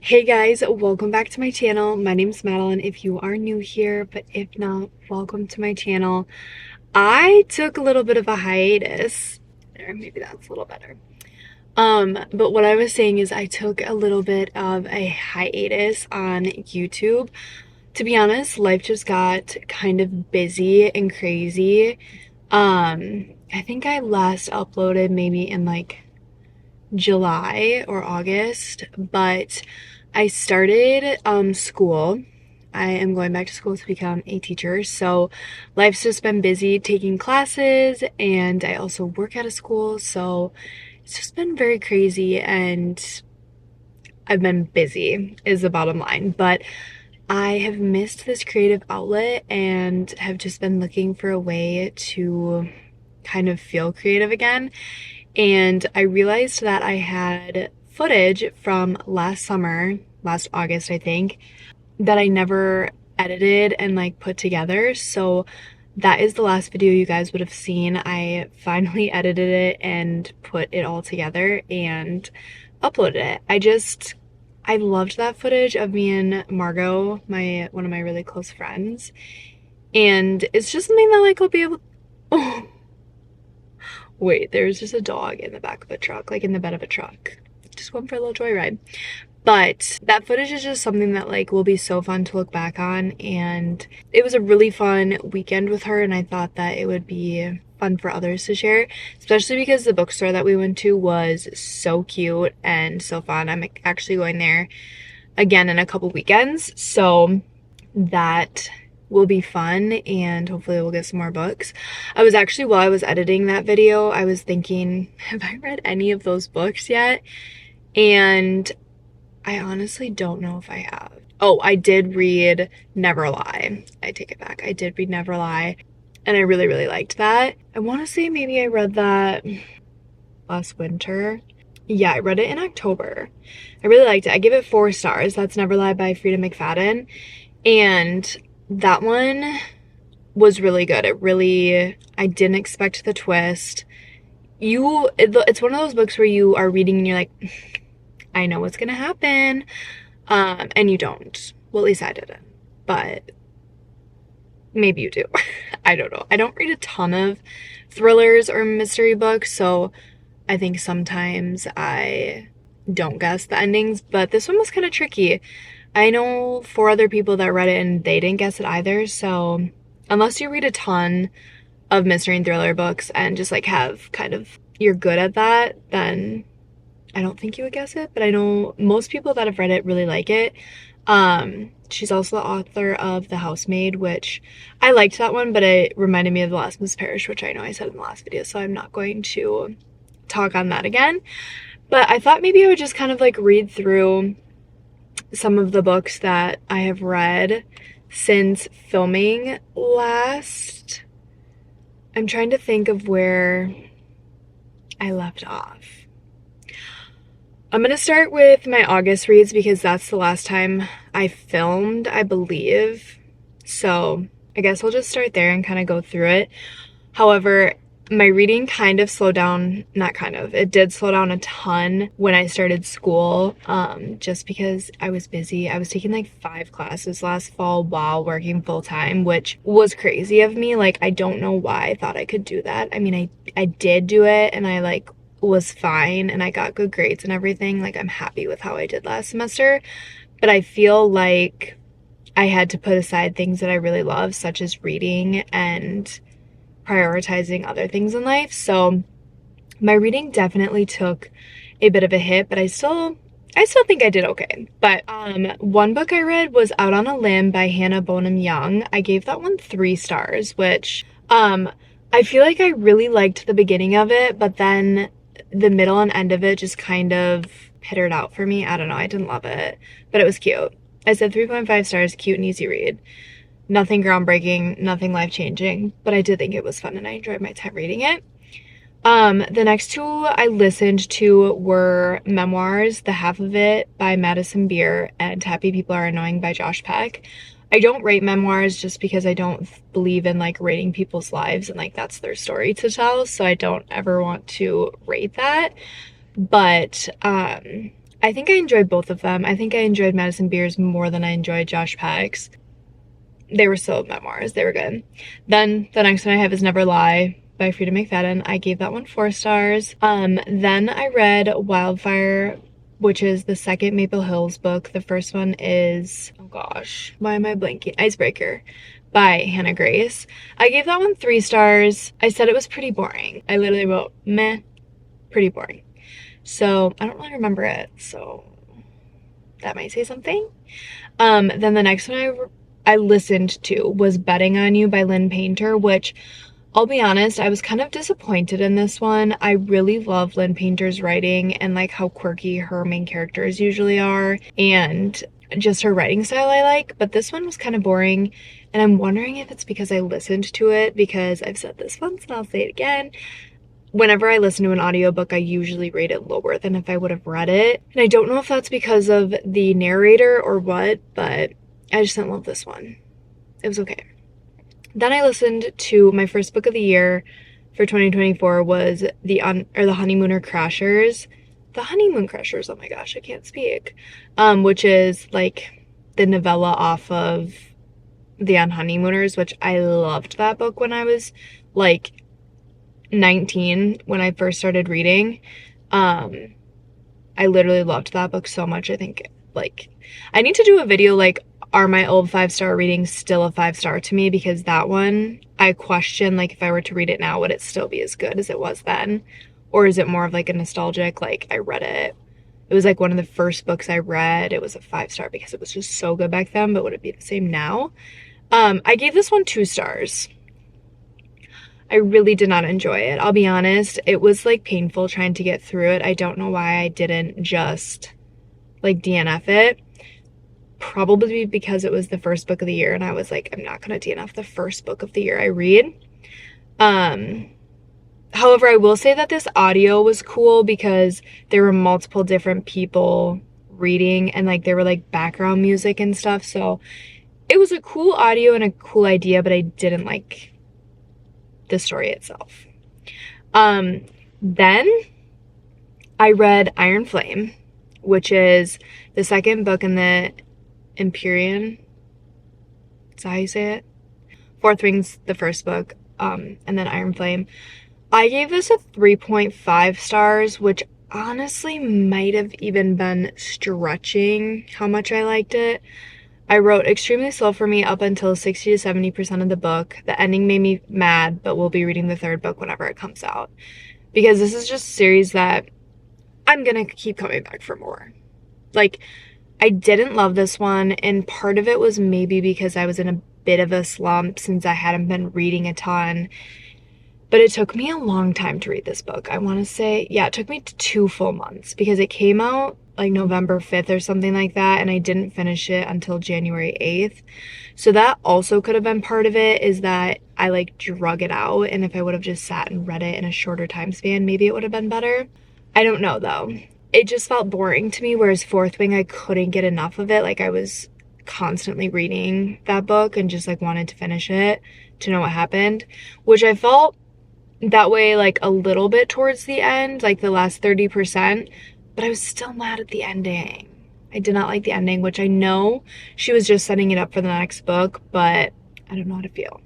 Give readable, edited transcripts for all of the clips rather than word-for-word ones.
Hey guys, welcome back to my channel. My name's Madeline if you are new here, but if not, welcome to my channel. I took a little bit of a hiatus. There, maybe that's a little better. But what I was saying is I took a little bit of a hiatus on YouTube. To be honest, life just got kind of busy and crazy. I think I last uploaded maybe in like July or August, but I started school. I am going back to school to become a teacher. So life's just been busy taking classes, and I also work at a school. So it's just been very crazy, and I've been busy is the bottom line. But I have missed this creative outlet and have just been looking for a way to kind of feel creative again. And I realized that I had footage from last summer, last August, I think, that I never edited and like put together. So that is the last video you guys would have seen. I finally edited it and put it all together and uploaded it. I loved that footage of me and Margot, one of my really close friends. And it's just something that like I'll be able oh, wait, there's just a dog in the back of a truck, like in the bed of a truck. Just going for a little joyride. But that footage is just something that like will be so fun to look back on, and it was a really fun weekend with her, and I thought that it would be fun for others to share, especially because the bookstore that we went to was so cute and so fun. I'm actually going there again in a couple weekends, so that will be fun, and hopefully we'll get some more books. I was actually, while I was editing that video, I was thinking, have I read any of those books yet? And I honestly don't know if I have. Oh, I did read Never Lie. I take it back. I did read Never Lie, and I really, really liked that. I want to say maybe I read that last winter. Yeah, I read it in October. I really liked it. I give it 4 stars. That's Never Lie by Frida McFadden. And that one was really good. I didn't expect the twist. It's one of those books where you are reading and you're like, I know what's gonna happen, and you don't. Well, at least I didn't, but maybe you do. I don't know. I don't read a ton of thrillers or mystery books, so I think sometimes I don't guess the endings, but this one was kind of tricky. I know 4 other people that read it and they didn't guess it either, so unless you read a ton of mystery and thriller books and just like have kind of, you're good at that, then I don't think you would guess it, but I know most people that have read it really like it. She's also the author of The Housemaid, which I liked that one, but it reminded me of The Last Miss Parrish, which I know I said in the last video, so I'm not going to talk on that again. But I thought maybe I would just kind of like read through some of the books that I have read since filming last. I'm trying to think of where I left off. I'm gonna start with my August reads because that's the last time I filmed, I believe. So I guess we'll just start there and kind of go through it. However, my reading kind of slowed down, not kind of, it did slow down a ton when I started school, just because I was busy. I was taking like 5 classes last fall while working full time, which was crazy of me. Like, I don't know why I thought I could do that. I mean, I did do it, and I like was fine, and I got good grades and everything. Like, I'm happy with how I did last semester, but I feel like I had to put aside things that I really love, such as reading and prioritizing other things in life. So my reading definitely took a bit of a hit, but I still think I did okay. But one book I read was Out on a Limb by Hannah Bonham Young. I gave that one 3 stars, which I feel like I really liked the beginning of it, but then the middle and end of it just kind of petered out for me. I don't know, I didn't love it, but it was cute. I said 3.5 stars, cute and easy read. Nothing groundbreaking, nothing life-changing, but I did think it was fun and I enjoyed my time reading it. The next 2 I listened to were memoirs, The Half of It by Madison Beer and Happy People Are Annoying by Josh Peck. I don't rate memoirs just because I don't believe in like rating people's lives and like that's their story to tell, so I don't ever want to rate that. But I think I enjoyed both of them. I think I enjoyed Madison Beer's more than I enjoyed Josh Peck's. They were still memoirs. They were good. Then the next one I have is Never Lie by Frida McFadden. I gave that one 4 stars. Then I read Wildfire, which is the second Maple Hills book. The first one is, oh gosh, why am I blanking? Icebreaker by Hannah Grace. I gave that one 3 stars. I said it was pretty boring. I literally wrote, meh, pretty boring. So I don't really remember it, so that might say something. Then the next one I listened to was Betting on You by Lynn Painter, which I'll be honest, I was kind of disappointed in this one. I really love Lynn Painter's writing and like how quirky her main characters usually are, and just her writing style I like, but this one was kind of boring, and I'm wondering if it's because I listened to it, because I've said this once and I'll say it again. Whenever I listen to an audiobook, I usually rate it lower than if I would have read it. And I don't know if that's because of the narrator or what, but I just didn't love this one. It was okay. Then I listened to my first book of the year for 2024 was The Honeymooner Crashers. The Honeymoon Crashers, oh my gosh, I can't speak. Which is like the novella off of The Honeymooners, which I loved that book when I was like 19 when I first started reading. I literally loved that book so much. I think like I need to do a video like, are my old 5-star readings still a 5-star to me? Because that one I question, like if I were to read it now, would it still be as good as it was then? Or is it more of like a nostalgic, like I read it, it was like one of the first books I read, it was a 5-star because it was just so good back then, but would it be the same now? I gave this one 2 stars. I really did not enjoy it. I'll be honest. It was like painful trying to get through it. I don't know why I didn't just like DNF it. Probably because it was the first book of the year and I was like, I'm not going to DNF the first book of the year I read. However, I will say that this audio was cool because there were multiple different people reading and like there were like background music and stuff. So it was a cool audio and a cool idea, but I didn't like the story itself. Then I read Iron Flame, which is the second book in the Empyrean. Is that how you say it? Fourth Wing's the first book, and then Iron Flame. I gave this a 3.5 stars, which honestly might have even been stretching how much I liked it. I wrote extremely slow for me up until 60 to 70% of the book. The ending made me mad, but we'll be reading the third book whenever it comes out. Because this is just a series that I'm gonna keep coming back for more. Like, I didn't love this one, and part of it was maybe because I was in a bit of a slump since I hadn't been reading a ton. But it took me a long time to read this book. I want to say, yeah, it took me 2 full months because it came out like November 5th or something like that, and I didn't finish it until January 8th. So that also could have been part of it, is that I like drug it out, and if I would have just sat and read it in a shorter time span, maybe it would have been better. I don't know though. It just felt boring to me, whereas Fourth Wing, I couldn't get enough of it. Like I was constantly reading that book and just like wanted to finish it to know what happened, which I felt that way like a little bit towards the end, like the last 30%, but I was still mad at the ending. I did not like the ending, which I know she was just setting it up for the next book, but I don't know how to feel.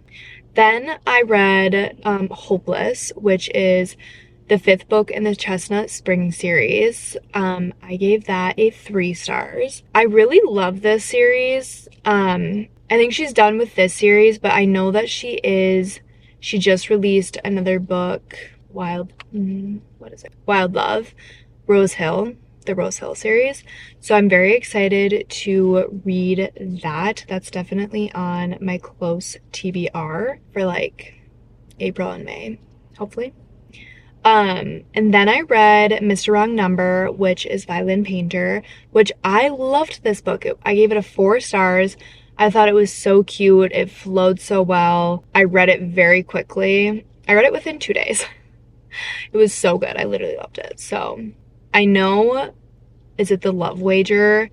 Then I read Hopeless, which is the 5th book in the Chestnut Spring series. I gave that a 3 stars. I really love this series. I think she's done with this series, but I know that she just released another book, Wild Love, Rose Hill, the Rose Hill series. So I'm very excited to read that. That's definitely on my close TBR for like April and May, hopefully. And then I read Mr. Wrong Number, which is by Lynn Painter, which I loved this book. I gave it a 4 stars. I thought it was so cute. It flowed so well. I read it very quickly. I read it within 2 days. It was so good. I literally loved it. So I know, is it The Love Wager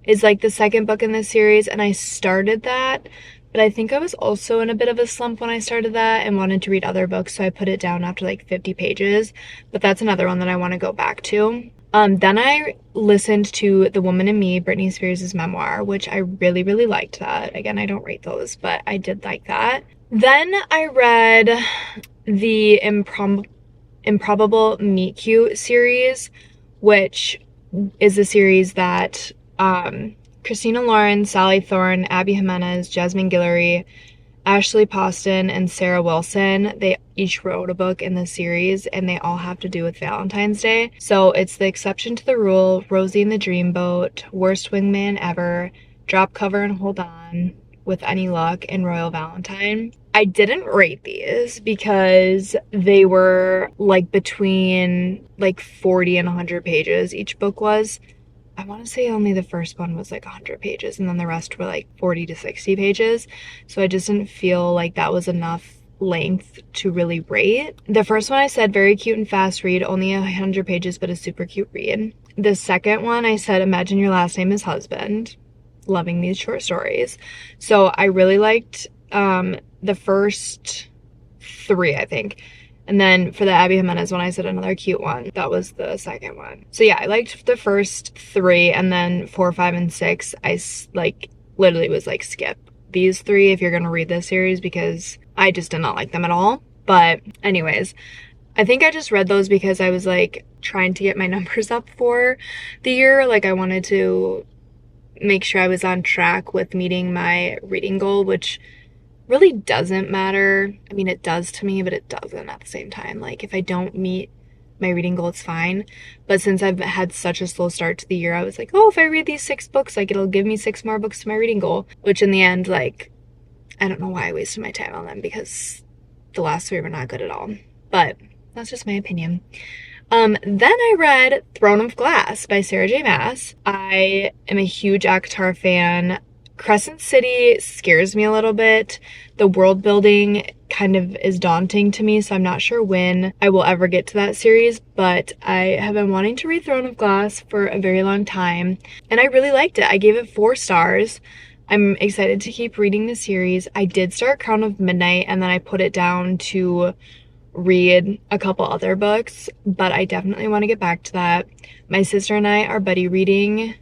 is like the second book in this series, and I started that, but I think I was also in a bit of a slump when I started that and wanted to read other books, so I put it down after like 50 pages, but that's another one that I want to go back to. Then I listened to The Woman in Me, Britney Spears' memoir, which I really, really liked that. Again, I don't rate those, but I did like that. Then I read the Improbable Meet Cute series, which is a series that Christina Lauren, Sally Thorne, Abby Jimenez, Jasmine Guillory, Ashley Poston, and Sarah Wilson, they each wrote a book in the series, and they all have to do with Valentine's Day. So it's The Exception to the Rule, Rosie and the Dreamboat, Worst Wingman Ever, Drop Cover and Hold On, With Any Luck, and Royal Valentine. I didn't rate these because they were like between like 40 and 100 pages each book was. I want to say only the first one was like 100 pages and then the rest were like 40 to 60 pages. So I just didn't feel like that was enough length to really rate. The first one I said very cute and fast read, only 100 pages, but a super cute read. The second one I said imagine your last name is husband. Loving these short stories. So I really liked the first three, I think. And then for the Abby Jimenez one, I said another cute one. That was the second one. So yeah, I liked the first three, and then 4, 5, and 6, I like literally was like skip these three if you're gonna read this series because I just did not like them at all. But anyways, I think I just read those because I was like trying to get my numbers up for the year. Like I wanted to make sure I was on track with meeting my reading goal, which really doesn't matter. I mean, it does to me, but it doesn't at the same time. Like, if I don't meet my reading goal, it's fine. But since I've had such a slow start to the year, I was like, oh, if I read these 6 books, like, it'll give me 6 more books to my reading goal. Which in the end, like, I don't know why I wasted my time on them because the last 3 were not good at all. But that's just my opinion. Then I read Throne of Glass by Sarah J. Maas. I am a huge ACOTAR fan. Crescent City scares me a little bit. The world building kind of is daunting to me, so I'm not sure when I will ever get to that series, but I have been wanting to read Throne of Glass for a very long time, and I really liked it. I gave it 4 stars. I'm excited to keep reading the series. I did start Crown of Midnight, and then I put it down to read a couple other books, but I definitely want to get back to that. My sister and I are buddy reading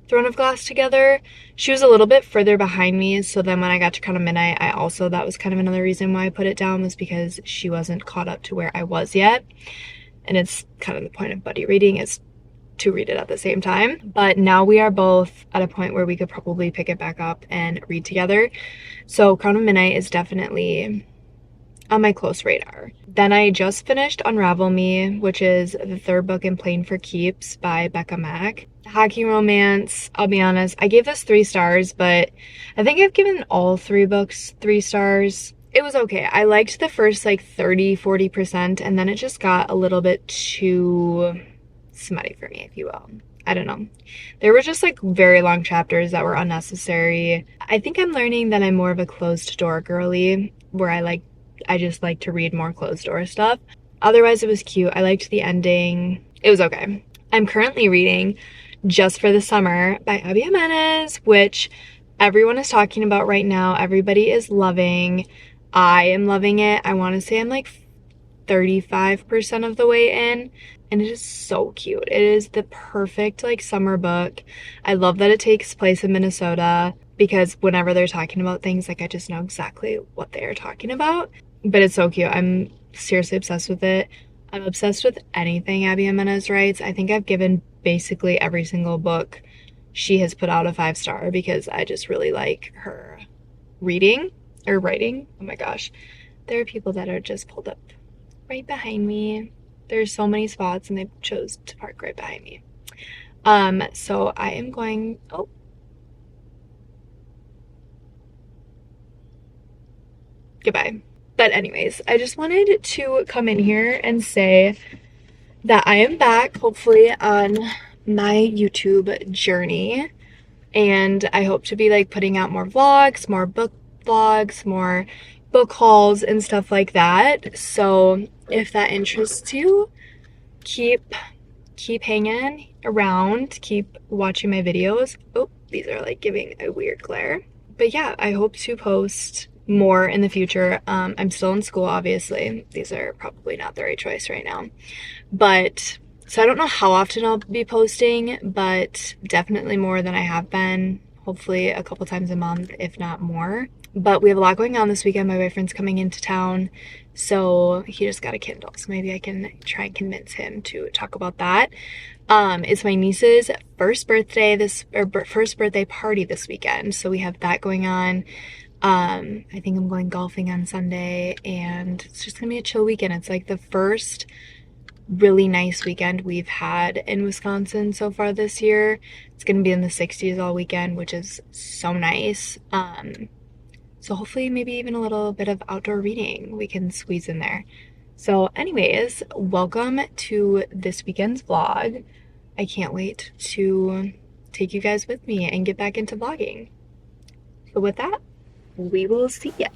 Throne of Glass together. She was a little bit further behind me, so then when I got to Crown of Midnight, that was kind of another reason why I put it down, was because she wasn't caught up to where I was yet. And it's kind of the point of buddy reading, is to read it at the same time. But now we are both at a point where we could probably pick it back up and read together. So Crown of Midnight is definitely on my close radar. Then I just finished Unravel Me, which is the 3rd book in Playing for Keeps by Becca Mack. Hacking romance, I'll be honest, I gave this 3 stars, but I think I've given all 3 books 3 stars. It was okay. I liked the first like 30-40%, and then it just got a little bit too smutty for me, if you will. I don't know. There were just like very long chapters that were unnecessary. I think I'm learning that I'm more of a closed door girly, where I just like to read more closed door stuff. Otherwise, it was cute. I liked the ending. It was okay. I'm currently reading Just for the Summer by Abby Jimenez, which everyone is talking about right now. Everybody is loving. I am loving it. I want to say I'm like 35% of the way in, and it is so cute. It is the perfect like summer book. I love that it takes place in Minnesota, because whenever they're talking about things, like I just know exactly what they are talking about. But it's so cute. I'm seriously obsessed with it. I'm obsessed with anything Abby Jimenez writes. I think I've given basically every single book she has put out a 5-star because I just really like her reading or writing. Oh my gosh. There are people that are just pulled up right behind me. There's so many spots and they chose to park right behind me. So I am going, oh. Goodbye. But anyways, I just wanted to come in here and say that I am back, hopefully, on my YouTube journey. And I hope to be like putting out more vlogs, more book vlogs, more book hauls and stuff like that. So if that interests you, keep hanging around, keep watching my videos. Oh, these are like giving a weird glare. But yeah, I hope to post more in the future. I'm still in school, obviously. These are probably not the right choice right now. But So I don't know how often I'll be posting, but definitely more than I have been. Hopefully a couple times a month, if not more. But we have a lot going on this weekend. My boyfriend's coming into town, so he just got a Kindle. So maybe I can try and convince him to talk about that. It's my niece's first birthday party this weekend, so we have that going on. I think I'm going golfing on Sunday, and it's just gonna be a chill weekend. It's like the first really nice weekend we've had in Wisconsin so far this year. It's gonna be in the 60s all weekend, which is so nice. So hopefully maybe even a little bit of outdoor reading we can squeeze in there. So anyways, welcome to this weekend's vlog. I can't wait to take you guys with me and get back into vlogging. So with that, we will see ya.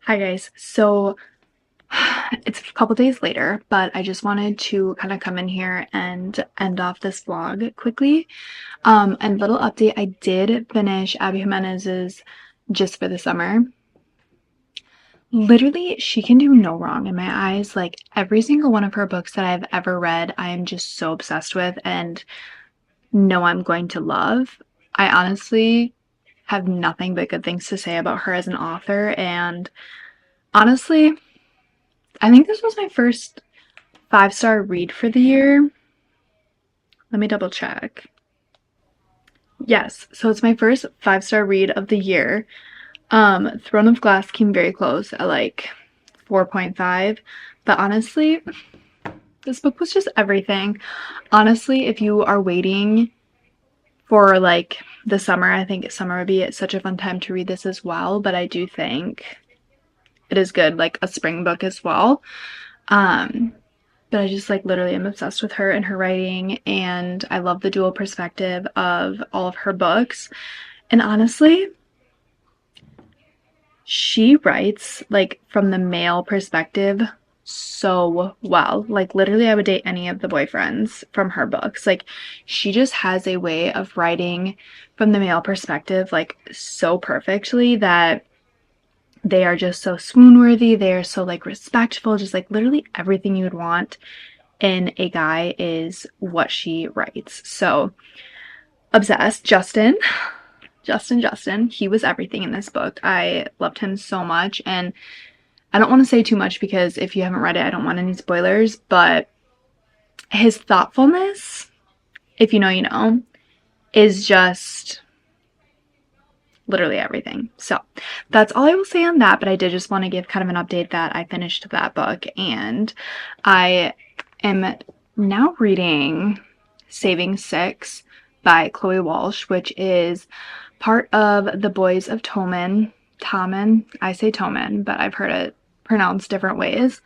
Hi guys, so it's a couple days later, but I just wanted to kind of come in here and end off this vlog quickly. And little update, I did finish Abby Jimenez's Just for the Summer. Literally, she can do no wrong in my eyes. Like every single one of her books that I've ever read, I am just so obsessed with and know I'm going to love. I honestly have nothing but good things to say about her as an author, and honestly, I think this was my first 5-star read for the year. Let me double check. Yes, so it's my first 5-star read of the year. Throne of Glass came very close at like 4.5, but honestly, this book was just everything. Honestly, if you are waiting for like the summer, I think summer would be such a fun time to read this as well, but I do think it is good, like a spring book as well. But I just like literally am obsessed with her and her writing, and I love the dual perspective of all of her books. And honestly, she writes like from the male perspective so well. Like literally I would date any of the boyfriends from her books. Like she just has a way of writing from the male perspective like so perfectly that they are just so swoon-worthy. They are so like respectful, just like literally everything you would want in a guy is what she writes. So obsessed. Justin, he was everything in this book. I loved him so much, and I don't want to say too much because if you haven't read it, I don't want any spoilers, but his thoughtfulness, if you know, you know, is just literally everything. So that's all I will say on that, but I did just want to give kind of an update that I finished that book, and I am now reading Saving Six by Chloe Walsh, which is part of The Boys of Tommen. I say Tommen, but I've heard it pronounced different ways.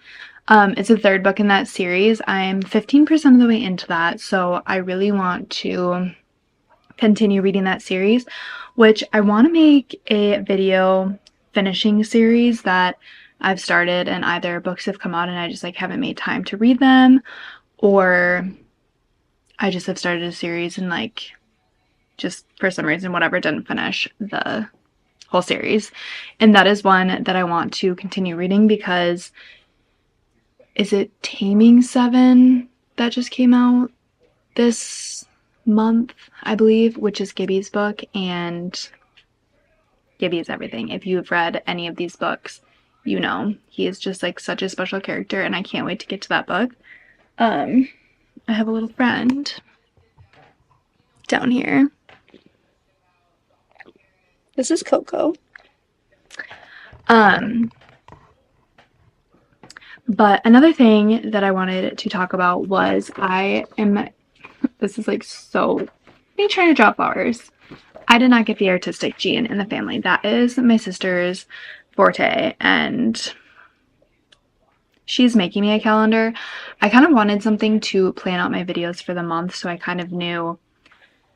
It's the third book in that series. I'm 15% of the way into that, so I really want to continue reading that series, which I want to make a video finishing series that I've started, and either books have come out and I just like haven't made time to read them, or I just have started a series and like just for some reason whatever didn't finish the whole series. And that is one that I want to continue reading because is it Taming Seven that just came out this month, I believe, which is Gibby's book, and Gibby is everything. If you've read any of these books, you know, he is just like such a special character, and I can't wait to get to that book. I have a little friend down here. This is Coco. But another thing that I wanted to talk about was this is like so, me trying to drop flowers. I did not get the artistic gene in the family. That is my sister's forte, and she's making me a calendar. I kind of wanted something to plan out my videos for the month, so I kind of knew,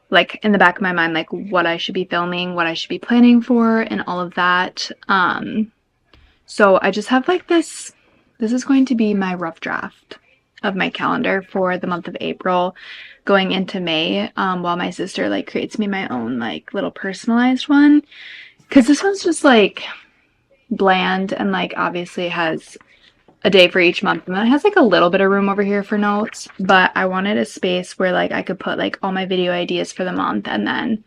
like, in the back of my mind, like, what I should be filming, what I should be planning for, and all of that. So I just have like this is going to be my rough draft of my calendar for the month of April going into May, while my sister like creates me my own like little personalized one, because this one's just like bland, and like obviously it has a day for each month, and then it has like a little bit of room over here for notes, but I wanted a space where like I could put like all my video ideas for the month and then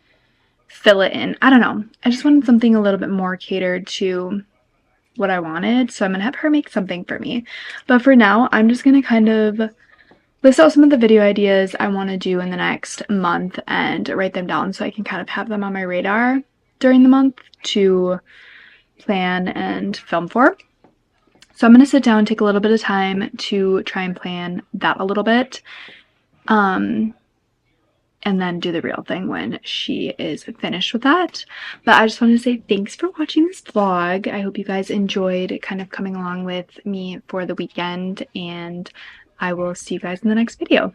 fill it in. I don't know, I just wanted something a little bit more catered to what I wanted, so I'm gonna have her make something for me. But for now, I'm just gonna kind of list out some of the video ideas I want to do in the next month and write them down so I can kind of have them on my radar during the month to plan and film for. So I'm gonna sit down, take a little bit of time to try and plan that a little bit, and then do the real thing when she is finished with that. But I just wanted to say thanks for watching this vlog. I hope you guys enjoyed kind of coming along with me for the weekend, and I will see you guys in the next video.